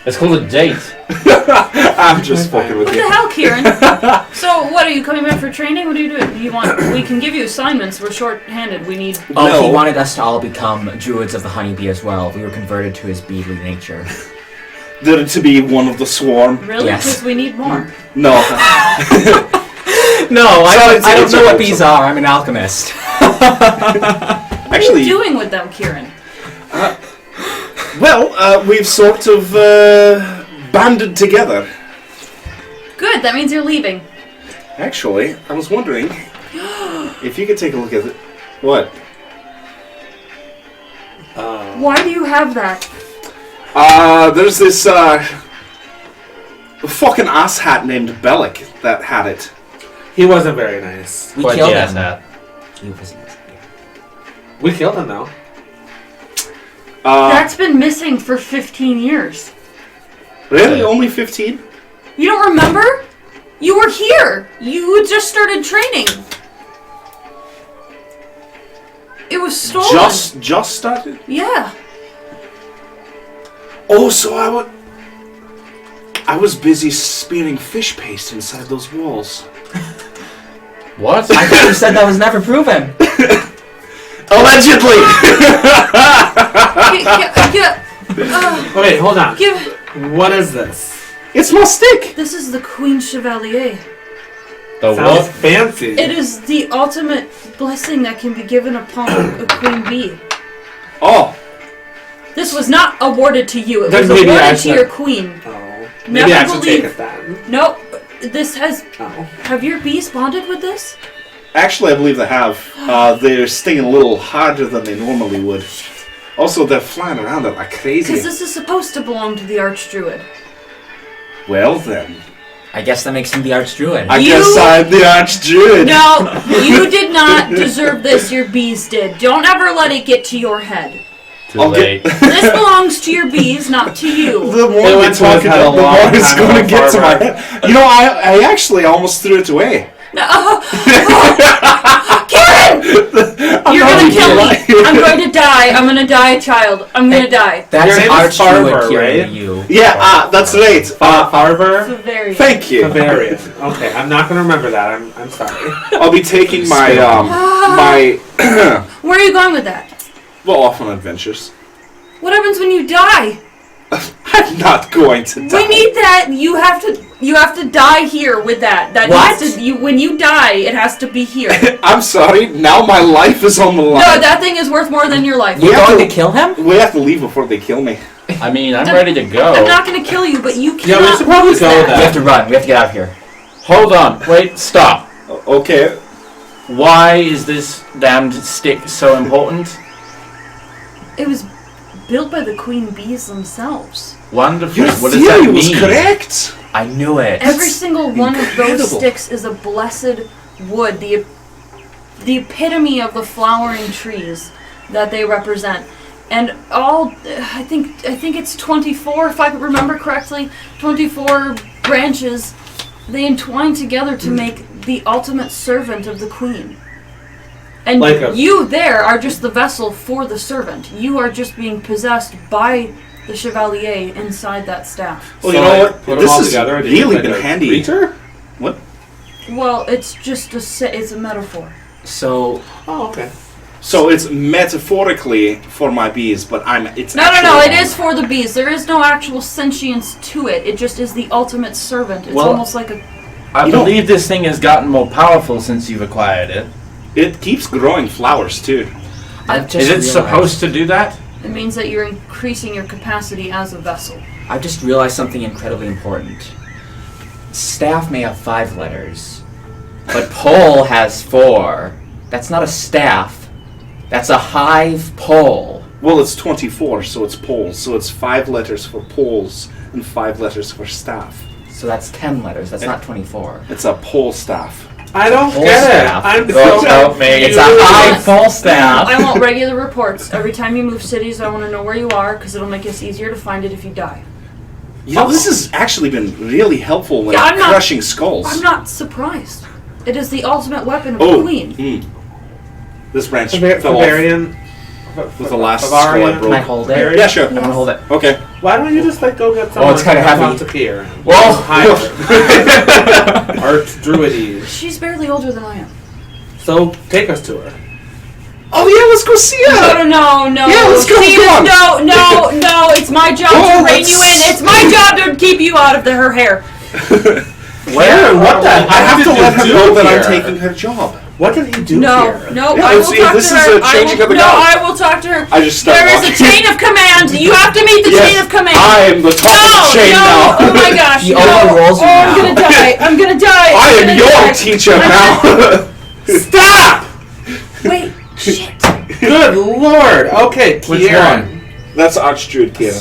It's called a date. I'm just fucking with What you. the hell, Kieran? So, what are you coming back for training? What are you doing? Do you want? We can give you assignments. We're short-handed. We need. Oh, No. he wanted us to all become druids of the honeybee as well. We were converted to his beadly nature. there to be one of the swarm. Really? Yes. Because we need more. No. No, I don't it's know what a- bees are. I'm an alchemist. What are Actually, you doing with them, Kieran? well, we've sort of banded together. Good, that means you're leaving. Actually, I was wondering if you could take a look at it. What? Why do you have that? There's this fucking asshat named Bellic that had it. He wasn't very nice. We But killed yes, him. that. He wasn't. We killed him though. That's been missing for 15 years. Really? Only 15? You don't remember? You were here. You just started training. It was stolen. Just started? Yeah. Oh, so I was busy spearing fish paste inside those walls. What? I thought you said that was never proven. Allegedly! Wait, hold on. Give. What is this? It's my stick! This is the Queen Chevalier. The Sounds what? fancy. It is the ultimate blessing that can be given upon a queen bee. Oh, This was not awarded to you. It Then was maybe I awarded to should- your queen. Oh. Never Maybe I should believe- take it then. Nope. This has. Oh. Have your bees bonded with this? actually, I believe they have. They're stinging a little harder than they normally would. Also, they're flying around it like Because crazy. this is supposed to belong to the Archdruid. Well then, I guess that makes him the Archdruid. I You- guess I'm the Archdruid. No, you did not deserve this. Your bees did. Don't ever let it get to your head. Too I'll late. This belongs to your bees, not to you. The more They we went to talk his head about, a the long more it's time going to ago, get to my Farmer. head. You know, I actually almost threw it away. No. Kieran! You're not gonna even kill me. lying. I'm going to die. I'm gonna die a child. I'm gonna die. That's Your name is Archdruid, Farmer, Kieran, right? you. Yeah, that's right. Farver? Bavarian. Thank you. Bavarian. Okay, I'm not gonna remember that. I'm sorry. I'll be taking my my Where are you going with that? well, off on adventures. What happens when you die? I'm not going to die. We need that. You have to die here with that. That What? needs to, when you die, it has to be here. I'm sorry. Now my life is on the line. No, that thing is worth more than your life. You're have going to- to kill him? We have to leave before they kill me. I mean, I'm ready to go. I'm not going to kill you, but you Yeah, we cannot should probably lose go that. then. We have to run. We have to get out of here. Hold on. Wait. Stop. Okay. Why is this damned stick so important? It was built by the queen bees themselves. Wonderful. Your What does that theory mean? was correct. I knew it. Every single one of those incredible. sticks is a blessed wood, the epitome of the flowering trees that they represent. And all, I think it's 24, if I remember correctly, 24 branches, they entwine together to make the ultimate servant of the queen. And Like a- you there are just the vessel for the servant. You are just being possessed by the Chevalier inside that staff. Well, So, you know like, what? put 'em This all has together and you really make been a handy. creature? What? Well, it's just it's a metaphor. So, Oh, okay. So it's metaphorically for my bees, but it's No, actually it is for the bees. There is no actual sentience to it. It just is the ultimate servant. It's Well- almost like a... I You know- believe this thing has gotten more powerful since you've acquired it. It keeps growing flowers too. I've just Is it realized, supposed to do that? It means that you're increasing your capacity as a vessel. I've just realized something incredibly important. Staff may have 5 letters, but pole has 4. That's not a staff. That's a hive pole. Well, it's 24, so it's poles. So it's 5 letters for poles and 5 letters for staff. So that's 10 letters. That's not 24. It's a pole staff. I don't Pole get staff. it. I'm Don't so help me. It's a confused. hive pole staff. I want regular reports. Every time you move cities, I want to know where you are, because it'll make us easier to find it if you die. You know, this has actually been really helpful when Yeah, I'm not- crushing skulls. I'm not surprised. It is the ultimate weapon of Oh, the queen. This branch fell off Bavarian. with the last skull I Bavarian. Can I broke. hold it? Yeah, sure. I want to hold it. Okay. Why don't you just go get someone? Oh, it's kinda to come heavy. out to Pyre? Whoa! Archdruides. She's barely older than I am. So take us to her. Oh yeah, let's go see her. No. Yeah, let's go, Steven, come on. no. It's my my job to rein you in. It's my job to keep you out of her hair. Where? What the? I have to let her do know that I'm here? taking her job. What did he do No, here? no, Yeah, I will see, talk this to is her. a changing of the No, guard. I will talk to her. I just start There is a walking. chain of command. You have to meet the chain of command. I am the top of the chain now. Oh my gosh. He no. overrules you I'm now. gonna die. I'm gonna die. I I'm am gonna your die. teacher now. Stop! Wait, shit. Good lord. Okay, Which Kieran. That's Archdruid Kieran.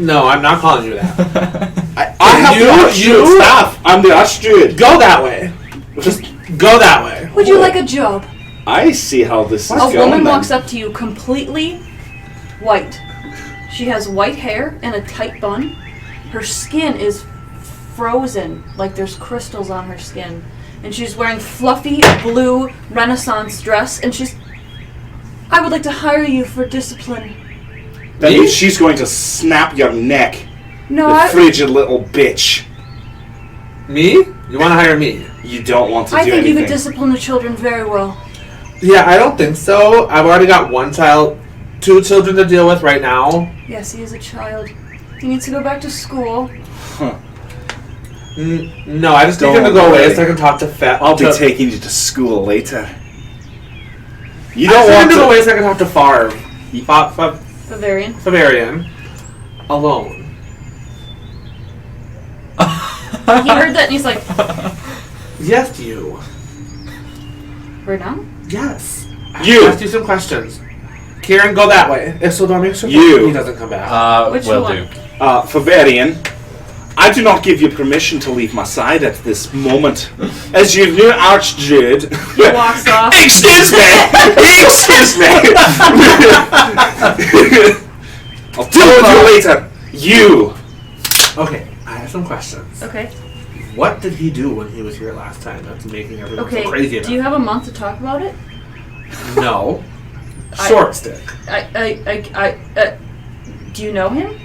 No, I'm not calling you that. I have the Archdruid you- staff. I'm the Archdruid. Go that way. Just go that way. Would you like a job? I see how this is A going. woman then. walks up to you completely white. She has white hair and a tight bun. Her skin is frozen, like there's crystals on her skin. And she's wearing fluffy blue Renaissance dress, and I would like to hire you for discipline. That Me? means she's going to snap your neck. No, The I frigid little bitch. Me? You want to hire me? You don't want to do think you anything. could discipline the children very well. Yeah, I don't think so. I've already got 2 children to deal with right now. Yes, he is a child. He needs to go back to school. No, I just need him to Don't go away worry. so I can talk to Fat. I'll be taking you to school later. You I don't just want need him to go to. away so I can talk to Bavarian. Favarian. Alone. He heard that and he's like, Yes, you. we're now? Yes. You. I asked you some questions. Kieran, go that way. If so, don't make sure You. he doesn't come back. Which Will one? do. Favarian, I do not give you permission to leave my side at this moment. As your new Archdruid. He walks off. Excuse me! Excuse me! I'll deal with you later. You. Okay, I have some questions. Okay. What did he do when he was here last time that's making everyone Okay. so crazy about Do you have a month to talk about it? it? No. Short stick. Do you know him?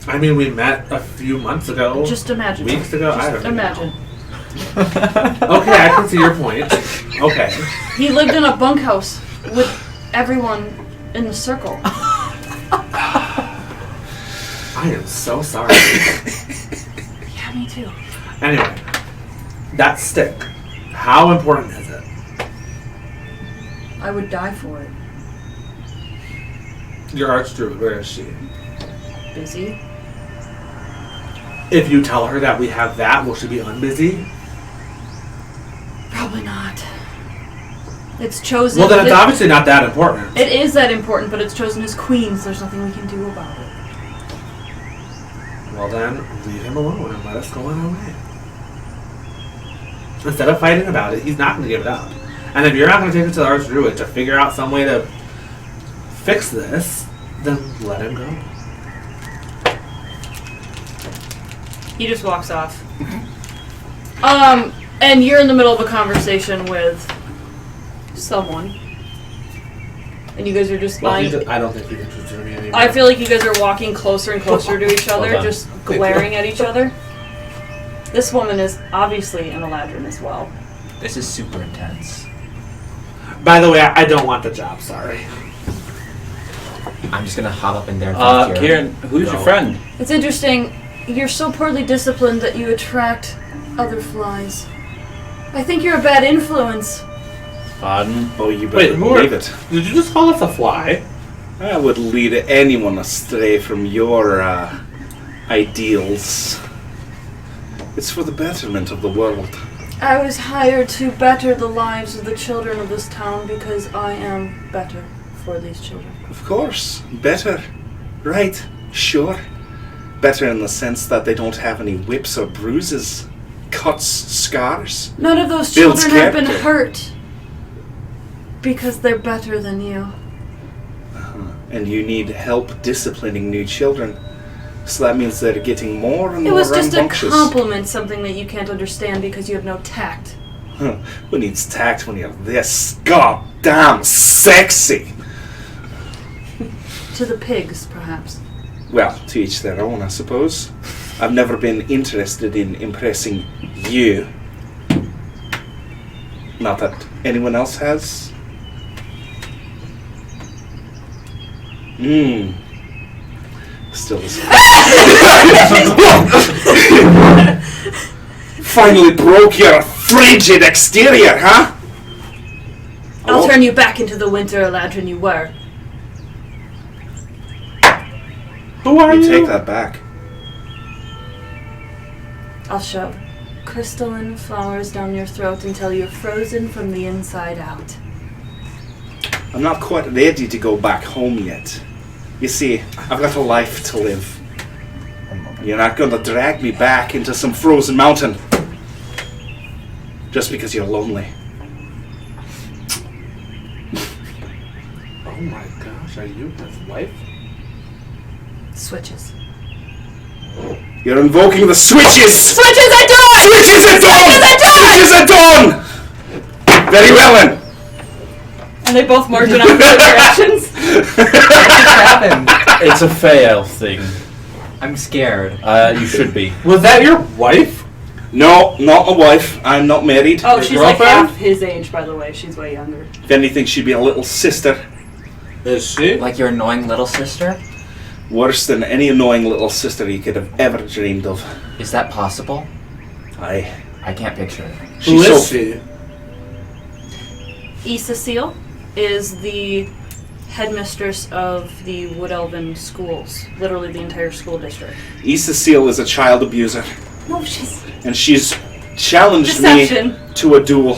I mean, we met a few months ago. Just imagine. Weeks ago? I don't even Imagine. know. Okay, I can see your point. Okay. He lived in a bunkhouse with everyone in the circle. I am so sorry. Yeah, me too. Anyway, that stick. How important is it? I would die for it. Your Archdruid, where is she? Busy. If you tell her that we have that, will she be unbusy? Probably not. It's chosen. Well, then it's obviously not that important. It is that important, but it's chosen as queen, so there's nothing we can do about it. Well then, leave him alone and let us go on our way. Instead of fighting about it, he's not going to give it up. And if you're not going to take it to the Archdruid to figure out some way to fix this, then let him go. He just walks off. And you're in the middle of a conversation with someone. And you guys are just Well, lying. I don't think he's interested in me anymore. I feel like you guys are walking closer and closer to each other, Well done. just glaring at each other. This woman is obviously an Eladrin as well. This is super intense. By the way, I don't want the job, sorry. I'm just gonna hop up in there and find Kieran, who's your No. friend? It's interesting. You're so poorly disciplined that you attract other flies. I think you're a bad influence. Pardon? Oh, you Wait, better who are- believe it. Did you just call us a fly? I would lead anyone astray from your ideals. It's for the betterment of the world. I was hired to better the lives of the children of this town because I am better for these children. Of course, better. Right, sure. Better in the sense that they don't have any whips or bruises, cuts, scars. None of those Builds children have been character. hurt because they're better than you. And you need help disciplining new children. So that means they're getting more and It more was just a rambunctious. compliment, something that you can't understand because you have no tact. Huh. Who needs tact when you're this goddamn sexy? To the pigs, perhaps. Well, to each their own, I suppose. I've never been interested in impressing you. Not that anyone else has. Still the same. Finally broke your frigid exterior, huh? I'll turn you back into the winter eladrin you were. Who are You you? take that back. I'll shove crystalline flowers down your throat until you're frozen from the inside out. I'm not quite ready to go back home yet. You see, I've got a life to live. You're not going to drag me back into some frozen mountain just because you're lonely. Oh my gosh, are you his wife? Switches. You're invoking the switches! Switches at dawn! Switches at dawn! Switches at dawn! Very well then. And they both march in opposite directions. What just happened? It's a Fey elf thing. I'm scared. You should be. Was that your wife? No, not my wife. I'm not married. Oh, she's like girlfriend? half his age, by the way. She's way younger. If anything, she'd be a little sister. Is she? Like your annoying little sister? Worse than any annoying little sister you could have ever dreamed of. Is that possible? Aye. I can't picture it. Who She's is so she? Issa Seal is the headmistress of the Wood Elven schools. Literally the entire school district. Issa Seal is a child abuser, No, she's... and she's challenged Deception. me to a duel.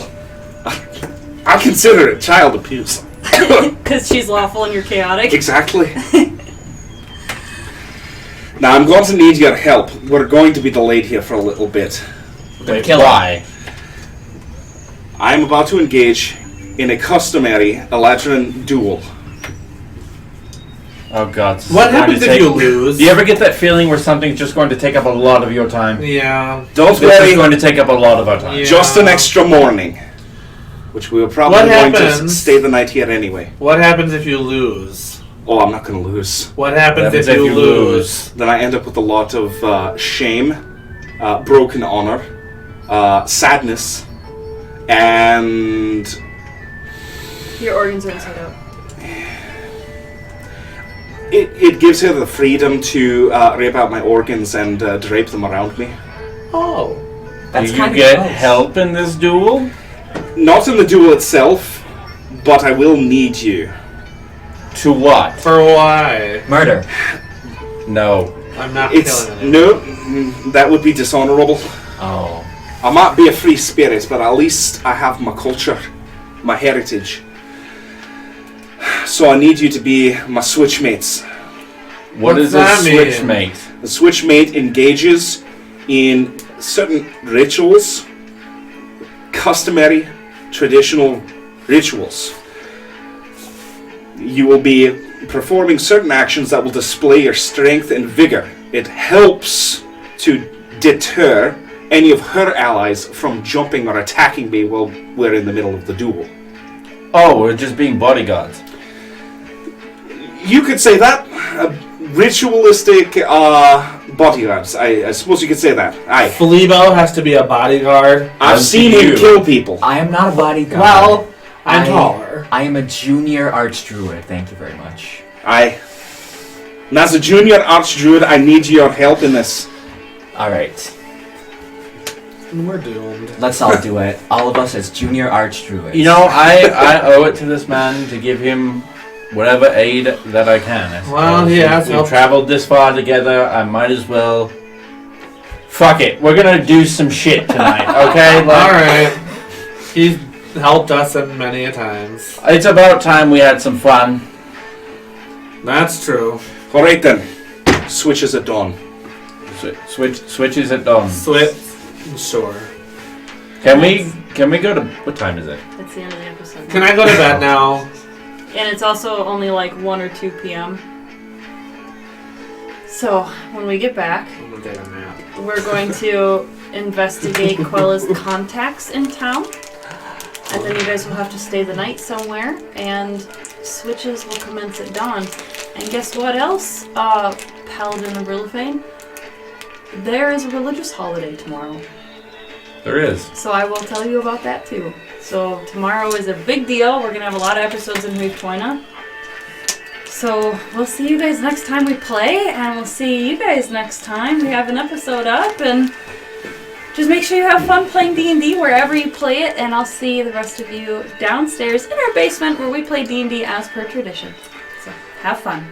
I consider it child abuse. Because she's lawful and you're chaotic. Exactly. Now, I'm going to need your help. We're going to be delayed here for a little bit. Wait, kill her. why? I'm about to engage in a customary Eladrin duel. Oh god. What happens if you lose? Do you ever get that feeling where something's just going to take up a lot of your time? Yeah. Don't This is worry, going to take up a lot of our time. Yeah. just an extra morning. Which we were probably What going to happens? stay the night here anyway. What happens if you lose? Oh, I'm not going to lose. What happens if you lose? Then I end up with a lot of shame, broken honor, sadness, and Your organs are inside out. it gives her the freedom to rip out my organs and drape them around me. Oh. That's Do you kind of get gross. help in this duel? Not in the duel itself, but I will need you. To what? For why? Murder. No. I'm not It's killing anyone. no, that would be dishonorable. Oh. I might be a free spirit, but at least I have my culture, my heritage. So I need you to be my switch mates. What What's is a that mean? switch mate? The switch mate engages in certain rituals, customary, traditional rituals. You will be performing certain actions that will display your strength and vigor. It helps to deter any of her allies from jumping or attacking me while we're in the middle of the duel. Oh, we're just being bodyguards. You could say that. Ritualistic bodyguards. I suppose you could say that. Aye. Felibo has to be a bodyguard. I've As seen do him you. kill people. I am not a bodyguard. Well, I'm I- taller. I am a junior archdruid. Thank you very much. Aye. And as a junior archdruid, I need your help in this. Alright. We're doomed. Let's all do it. All of us as junior archdruids. You know, I owe it to this man to give him whatever aid that I can. I Well, suppose. he has We've helped. traveled this far together. I might as well. Fuck it. We're gonna do some shit tonight, okay? Alright. He's helped us in many a times. It's about time we had some fun. That's true. Alright then. Switches at dawn. Switches at dawn. Switch. Sure. Can we go to what time is it? That's the end of the episode. Can I go to bed now? And it's also only like 1 or 2 p.m. So, when we get back, I'm gonna take a nap. we're going to investigate Quella's contacts in town. And then you guys will have to stay the night somewhere. And switches will commence at dawn. And guess what else, Paladin of Rilifane? There is a religious holiday tomorrow. There is. So I will tell you about that too. So tomorrow is a big deal. We're going to have a lot of episodes in Hrive Toina. So we'll see you guys next time we play, and we'll see you guys next time we have an episode up, and just make sure you have fun playing D&D wherever you play it, and I'll see the rest of you downstairs in our basement where we play D&D as per tradition. So have fun.